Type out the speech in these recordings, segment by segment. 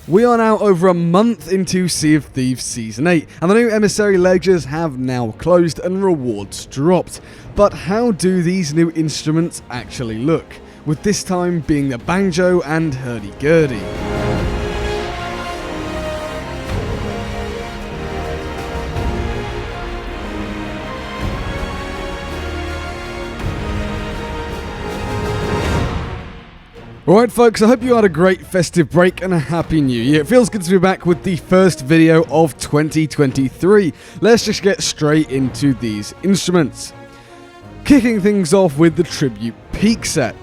We are now over a month into Sea of Thieves Season 8, and the new Emissary ledgers have now closed and rewards dropped. But how do these new instruments actually look? With this time being the banjo and hurdy-gurdy. Alright folks, I hope you had a great festive break and a happy new year. It feels good to be back with the first video of 2023. Let's just get straight into these instruments. Kicking things off with the Tribute Peak set.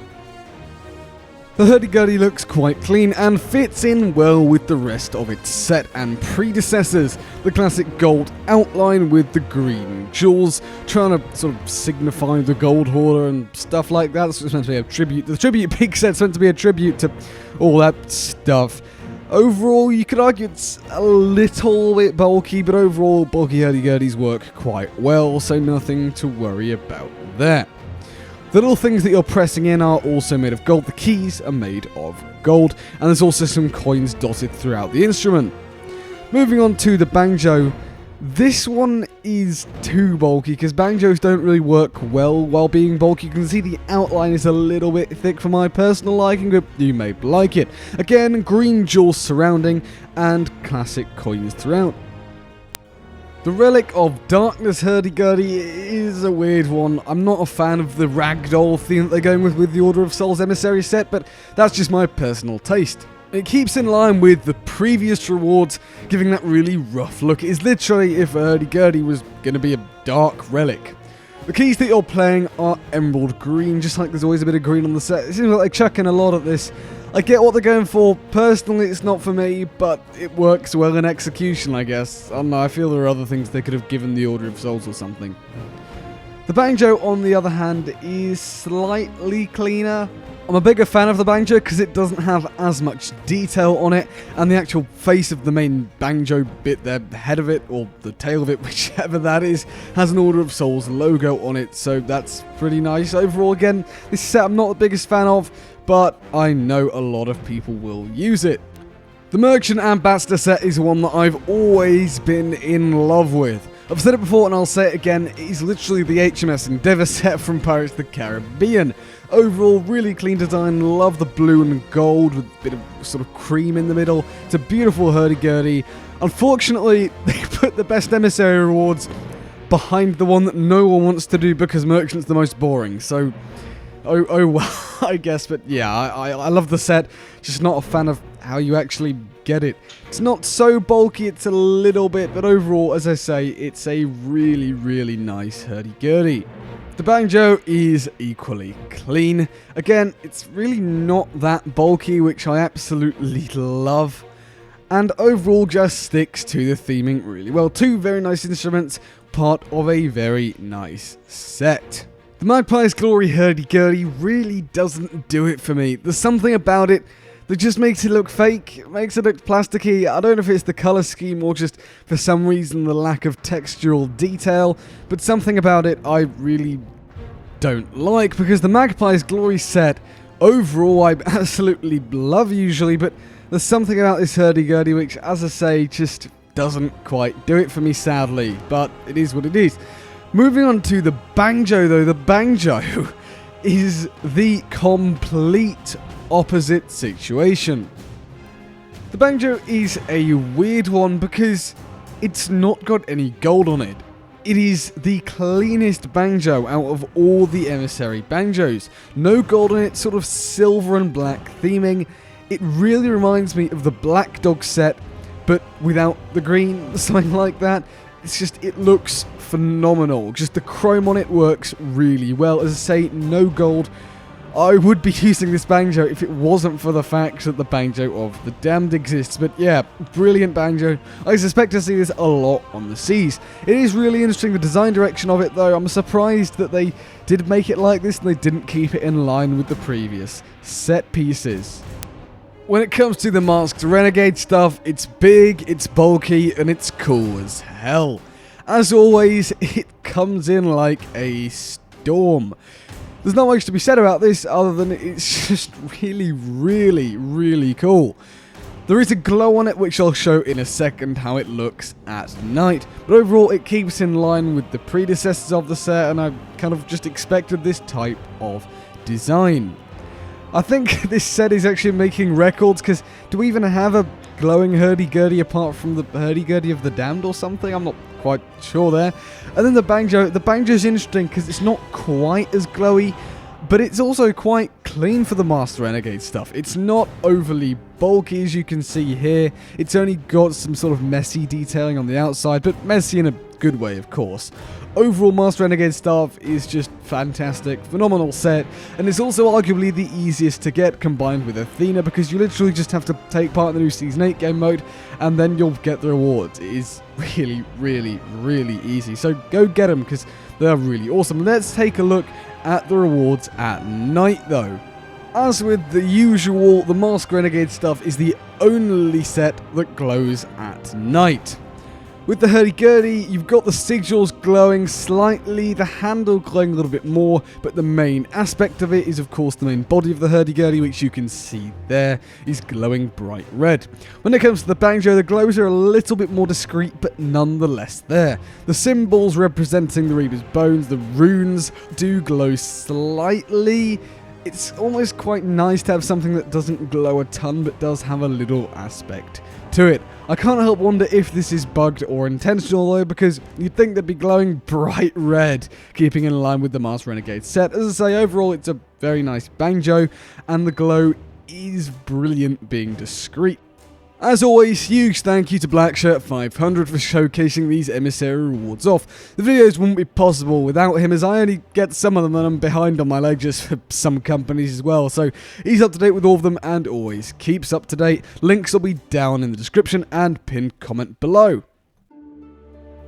The hurdy-gurdy looks quite clean and fits in well with the rest of its set and predecessors. The classic gold outline with the green jewels, trying to sort of signify the gold hoarder and stuff like that. It's meant to be a tribute. The Tribute Peak set's meant to be a tribute to all that stuff. Overall, you could argue it's a little bit bulky, but overall, bulky hurdy-gurdies work quite well, so nothing to worry about there. The little things that you're pressing in are also made of gold. The keys are made of gold, and there's also some coins dotted throughout the instrument. Moving on to the banjo, this one is too bulky because banjos don't really work well while being bulky. You can see the outline is a little bit thick for my personal liking, but you may like it. Again, green jewels surrounding and classic coins throughout. The Relic of Darkness hurdy-gurdy is a weird one. I'm not a fan of the ragdoll theme that they're going with the Order of Souls Emissary set, but that's just my personal taste. It keeps in line with the previous rewards, giving that really rough look. It is literally if a hurdy-gurdy was going to be a dark relic. The keys that you're playing are emerald green, just like there's always a bit of green on the set. It seems like they're chucking a lot at this. I get what they're going for. Personally, it's not for me, but it works well in execution, I guess. I don't know, I feel there are other things they could have given the Order of Souls or something. The banjo, on the other hand, is slightly cleaner. I'm a bigger fan of the banjo because it doesn't have as much detail on it, and the actual face of the main banjo bit, the head of it, or the tail of it, whichever that is, has an Order of Souls logo on it, so that's pretty nice. Overall, again, this set I'm not the biggest fan of, but I know a lot of people will use it. The Merchant Ambassador set is one that I've always been in love with. I've said it before and I'll say it again, it is literally the HMS Endeavour set from Pirates of the Caribbean. Overall, really clean design, love the blue and gold with a bit of sort of cream in the middle. It's a beautiful hurdy-gurdy. Unfortunately, they put the best Emissary rewards behind the one that no one wants to do because Merchant's the most boring, so oh well, I guess, but yeah, I love the set, just not a fan of how you actually get it. It's not so bulky, it's a little bit, but overall, as I say, it's a really, really nice hurdy-gurdy. The banjo is equally clean. Again, it's really not that bulky, which I absolutely love. And overall just sticks to the theming really well. Two very nice instruments, part of a very nice set. The Magpie's Glory hurdy-gurdy really doesn't do it for me. There's something about it that just makes it look fake, makes it look plasticky. I don't know if it's the colour scheme or just for some reason the lack of textural detail, but something about it I really don't like, because the Magpie's Glory set, overall I absolutely love usually, but there's something about this hurdy-gurdy which, as I say, just doesn't quite do it for me sadly, but it is what it is. Moving on to the banjo though, the banjo is the complete opposite situation. The banjo is a weird one because it's not got any gold on it. It is the cleanest banjo out of all the Emissary banjos. No gold on it, sort of silver and black theming. It really reminds me of the Black Dog set, but without the green, something like that. It's just, it looks phenomenal. Just the chrome on it works really well. As I say, no gold. I would be using this banjo if it wasn't for the fact that the Banjo of the Damned exists. But yeah, brilliant banjo. I suspect to see this a lot on the seas. It is really interesting, the design direction of it though. I'm surprised that they did make it like this and they didn't keep it in line with the previous set pieces. When it comes to the Masked Renegade stuff, it's big, it's bulky, and it's cool as hell. As always, it comes in like a storm. There's not much to be said about this other than it's just really, really, really cool. There is a glow on it, which I'll show in a second how it looks at night, but overall it keeps in line with the predecessors of the set, and I kind of just expected this type of design. I think this set is actually making records, because do we even have a glowing hurdy-gurdy apart from the hurdy-gurdy of the Damned or something? I'm not quite sure there. And then the banjo's interesting because it's not quite as glowy, but it's also quite clean for the Master Renegade stuff. It's not overly bulky, as you can see here. It's only got some sort of messy detailing on the outside, but messy in a good way, of course. Overall, Master Renegade stuff is just fantastic, phenomenal set, and it's also arguably the easiest to get combined with Athena, because you literally just have to take part in the new Season 8 game mode, and then you'll get the rewards. It is really, really, really easy, so go get them, because they're really awesome. Let's take a look at the rewards at night, though. As with the usual, the Master Renegade stuff is the only set that glows at night. With the hurdy-gurdy, you've got the sigils glowing slightly, the handle glowing a little bit more, but the main aspect of it is, of course, the main body of the hurdy-gurdy, which you can see there, is glowing bright red. When it comes to the banjo, the glows are a little bit more discreet, but nonetheless there. The symbols representing the Reaper's bones, the runes, do glow slightly. It's almost quite nice to have something that doesn't glow a ton, but does have a little aspect to it. I can't help wonder if this is bugged or intentional though, because you'd think they'd be glowing bright red, keeping in line with the Master Renegade set. As I say, overall it's a very nice banjo, and the glow is brilliant being discreet. As always, huge thank you to Blackshirt500 for showcasing these Emissary rewards off. The videos wouldn't be possible without him, as I only get some of them and I'm behind on my ledgers for some companies as well. So he's up to date with all of them and always keeps up to date. Links will be down in the description and pinned comment below.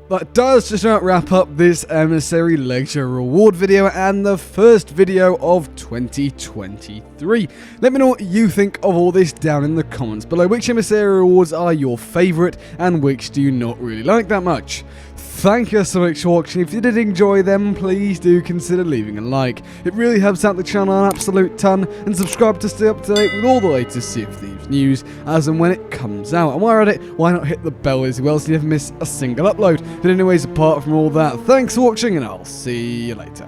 That does just about wrap up this Emissary Ledger reward video and the first video of 2023. Let me know what you think of all this down in the comments below. Which Emissary rewards are your favourite and which do you not really like that much? Thank you so much for watching. If you did enjoy them, please do consider leaving a like. It really helps out the channel an absolute ton, and subscribe to stay up to date with all the latest Sea of Thieves news as and when it comes out. And while you're at it, why not hit the bell as well so you never miss a single upload. But anyways, apart from all that, thanks for watching and I'll see you later.